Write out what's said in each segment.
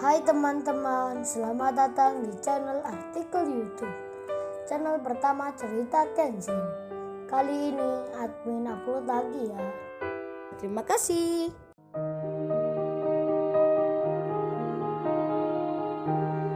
Hai teman-teman, selamat datang di channel artikel YouTube. Channel pertama cerita Kenshin. Kali ini admin upload lagi ya. Terima kasih.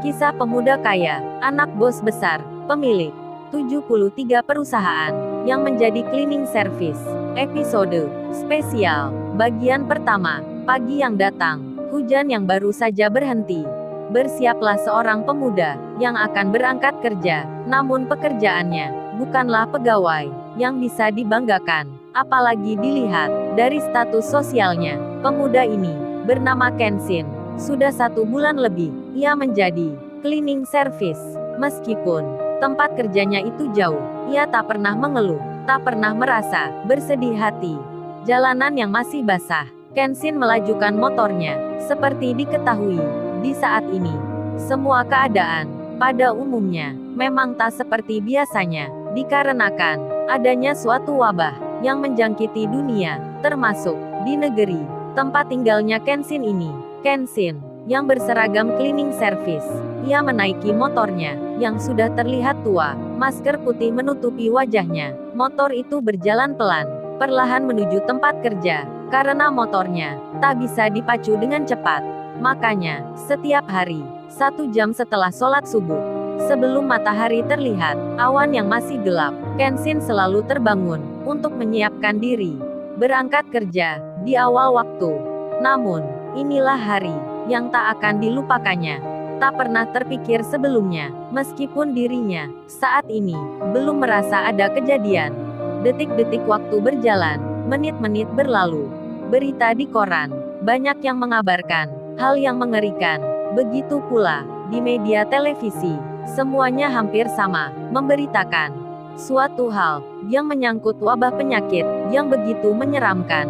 Kisah pemuda kaya, anak bos besar, pemilik 73 perusahaan, yang menjadi cleaning service. Episode spesial, bagian pertama, pagi yang datang, hujan yang baru saja berhenti. Bersiaplah seorang pemuda, yang akan berangkat kerja, namun pekerjaannya, bukanlah pegawai, yang bisa dibanggakan, apalagi dilihat, dari status sosialnya. Pemuda ini, bernama Kenshin, sudah 1 bulan lebih, ia menjadi cleaning service. Meskipun tempat kerjanya itu jauh, ia tak pernah mengeluh, tak pernah merasa bersedih hati. Jalanan yang masih basah, Kenshin melajukan motornya. Seperti diketahui, di saat ini, semua keadaan, pada umumnya, memang tak seperti biasanya, dikarenakan adanya suatu wabah yang menjangkiti dunia, termasuk di negeri tempat tinggalnya Kenshin ini. Kenshin yang berseragam cleaning service, ia menaiki motornya yang sudah terlihat tua, masker putih menutupi wajahnya. Motor itu berjalan pelan, perlahan menuju tempat kerja, karena motornya tak bisa dipacu dengan cepat. Makanya, setiap hari, 1 jam setelah sholat subuh, sebelum matahari terlihat, awan yang masih gelap, Kenshin selalu terbangun untuk menyiapkan diri berangkat kerja di awal waktu. Namun, inilah hari yang tak akan dilupakannya. Tak pernah terpikir sebelumnya, meskipun dirinya saat ini belum merasa ada kejadian. Detik-detik waktu berjalan, menit-menit berlalu. Berita di koran, banyak yang mengabarkan hal yang mengerikan. Begitu pula di media televisi, semuanya hampir sama, memberitakan suatu hal yang menyangkut wabah penyakit yang begitu menyeramkan.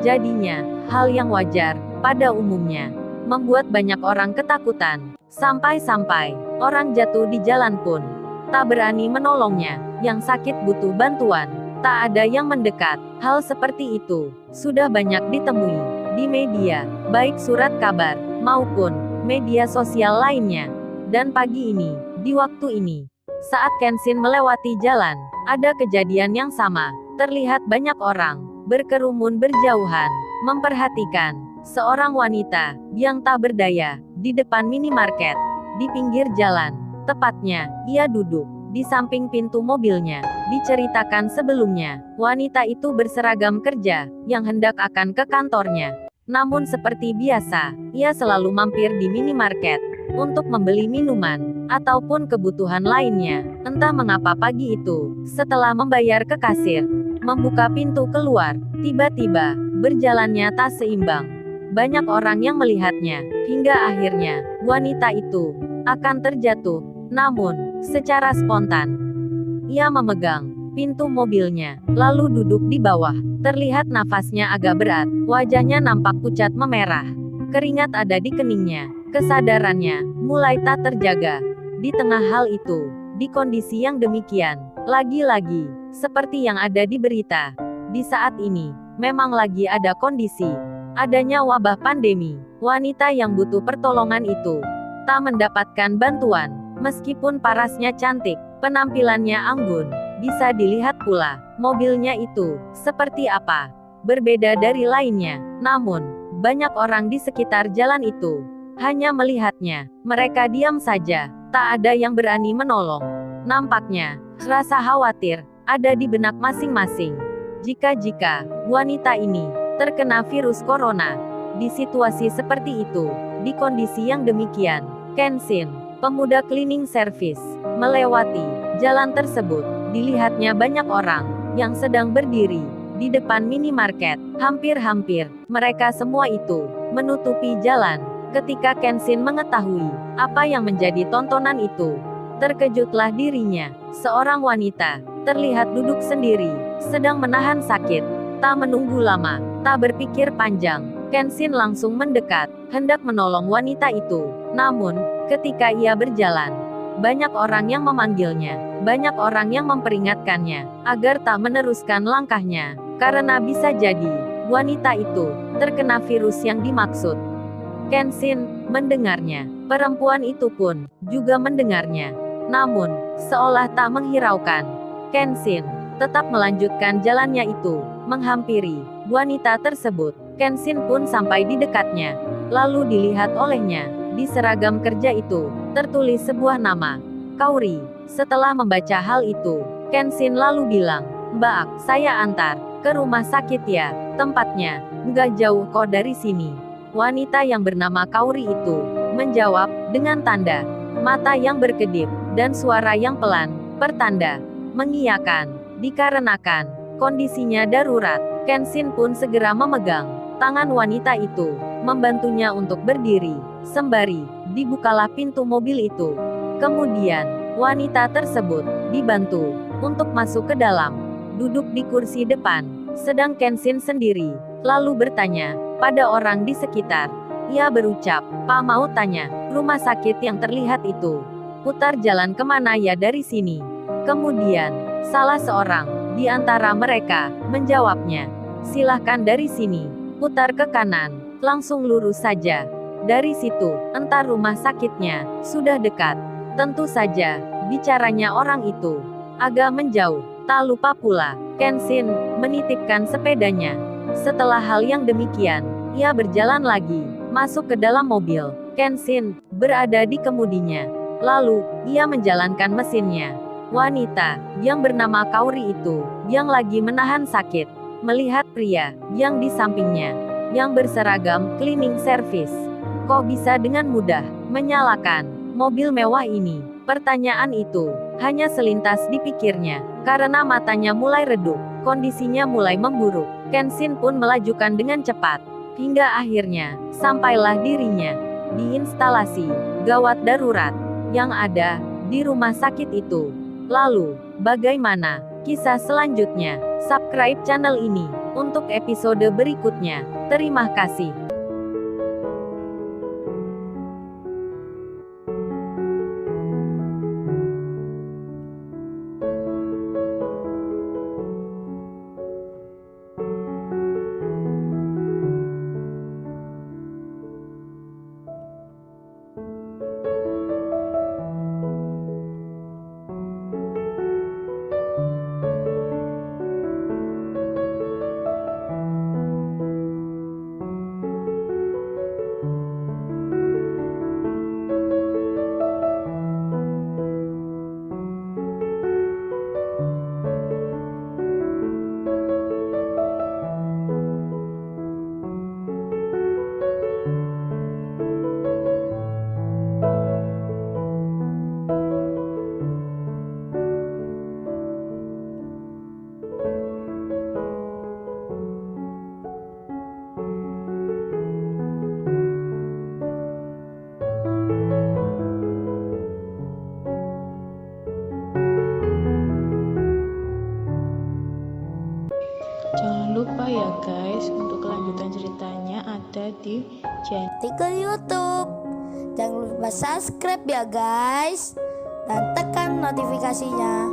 Jadinya, hal yang wajar pada umumnya membuat banyak orang ketakutan. Sampai-sampai orang jatuh di jalan pun tak berani menolongnya. Yang sakit butuh bantuan, tak ada yang mendekat. Hal seperti itu sudah banyak ditemui di media, baik surat kabar maupun media sosial lainnya. Dan pagi ini, di waktu ini, saat Kenshin melewati jalan, ada kejadian yang sama. Terlihat banyak orang berkerumun berjauhan, memperhatikan seorang wanita yang tak berdaya di depan minimarket di pinggir jalan. Tepatnya, ia duduk di samping pintu mobilnya. Diceritakan sebelumnya, wanita itu berseragam kerja yang hendak akan ke kantornya. Namun seperti biasa, ia selalu mampir di minimarket untuk membeli minuman ataupun kebutuhan lainnya. Entah mengapa pagi itu, setelah membayar ke kasir, membuka pintu keluar, tiba-tiba berjalannya tak seimbang. Banyak orang yang melihatnya, hingga akhirnya wanita itu akan terjatuh. Namun, secara spontan, ia memegang pintu mobilnya, lalu duduk di bawah. Terlihat nafasnya agak berat, wajahnya nampak pucat memerah. Keringat ada di keningnya, kesadarannya mulai tak terjaga. Di tengah hal itu, di kondisi yang demikian, lagi-lagi, seperti yang ada di berita, di saat ini, memang lagi ada kondisi adanya wabah pandemi. Wanita yang butuh pertolongan itu tak mendapatkan bantuan. Meskipun parasnya cantik, penampilannya anggun, bisa dilihat pula mobilnya itu seperti apa, berbeda dari lainnya. Namun, banyak orang di sekitar jalan itu hanya melihatnya. Mereka diam saja, tak ada yang berani menolong. Nampaknya, rasa khawatir ada di benak masing-masing. Jika wanita ini terkena virus corona, di situasi seperti itu, di kondisi yang demikian, Kenshin, pemuda cleaning service, melewati jalan tersebut. Dilihatnya banyak orang yang sedang berdiri di depan minimarket. Hampir-hampir mereka semua itu menutupi jalan. Ketika Kenshin mengetahui apa yang menjadi tontonan itu, terkejutlah dirinya. Seorang wanita terlihat duduk sendiri, sedang menahan sakit. Tak menunggu lama, tak berpikir panjang, Kenshin langsung mendekat, hendak menolong wanita itu. Namun, ketika ia berjalan, banyak orang yang memanggilnya, banyak orang yang memperingatkannya, agar tak meneruskan langkahnya, karena bisa jadi, wanita itu terkena virus yang dimaksud. Kenshin mendengarnya. Perempuan itu pun juga mendengarnya. Namun, seolah tak menghiraukan, Kenshin tetap melanjutkan jalannya itu, menghampiri wanita tersebut. Kenshin pun sampai di dekatnya. Lalu dilihat olehnya, di seragam kerja itu, tertulis sebuah nama, Kaori. Setelah membaca hal itu, Kenshin lalu bilang, "Mbak, saya antar ke rumah sakit ya, tempatnya nggak jauh kok dari sini." Wanita yang bernama Kaori itu menjawab dengan tanda mata yang berkedip dan suara yang pelan, pertanda mengiyakan. Dikarenakan kondisinya darurat, Kenshin pun segera memegang tangan wanita itu, membantunya untuk berdiri, sembari dibukalah pintu mobil itu. Kemudian, wanita tersebut dibantu untuk masuk ke dalam, duduk di kursi depan, sedang Kenshin sendiri lalu bertanya pada orang di sekitar. Ia berucap, "Pak, mau tanya, rumah sakit yang terlihat itu putar jalan kemana ya dari sini?" Kemudian, salah seorang di antara mereka menjawabnya, "Silahkan dari sini, putar ke kanan, langsung lurus saja. Dari situ, entar rumah sakitnya sudah dekat." Tentu saja, bicaranya orang itu agak menjauh. Tak lupa pula, Kenshin menitipkan sepedanya. Setelah hal yang demikian, ia berjalan lagi, masuk ke dalam mobil. Kenshin berada di kemudinya. Lalu, ia menjalankan mesinnya. Wanita yang bernama Kaori itu, yang lagi menahan sakit, melihat pria yang di sampingnya, yang berseragam cleaning service. Kok bisa dengan mudah menyalakan mobil mewah ini? Pertanyaan itu hanya selintas dipikirnya, karena matanya mulai redup, kondisinya mulai memburuk. Kenshin pun melajukan dengan cepat, hingga akhirnya, sampailah dirinya di instalasi gawat darurat yang ada di rumah sakit itu. Lalu, bagaimana kisah selanjutnya? Subscribe channel ini untuk episode berikutnya. Terima kasih. Jangan lupa ya guys, untuk kelanjutan ceritanya ada di channel Artikel YouTube. Jangan lupa subscribe ya guys, dan tekan notifikasinya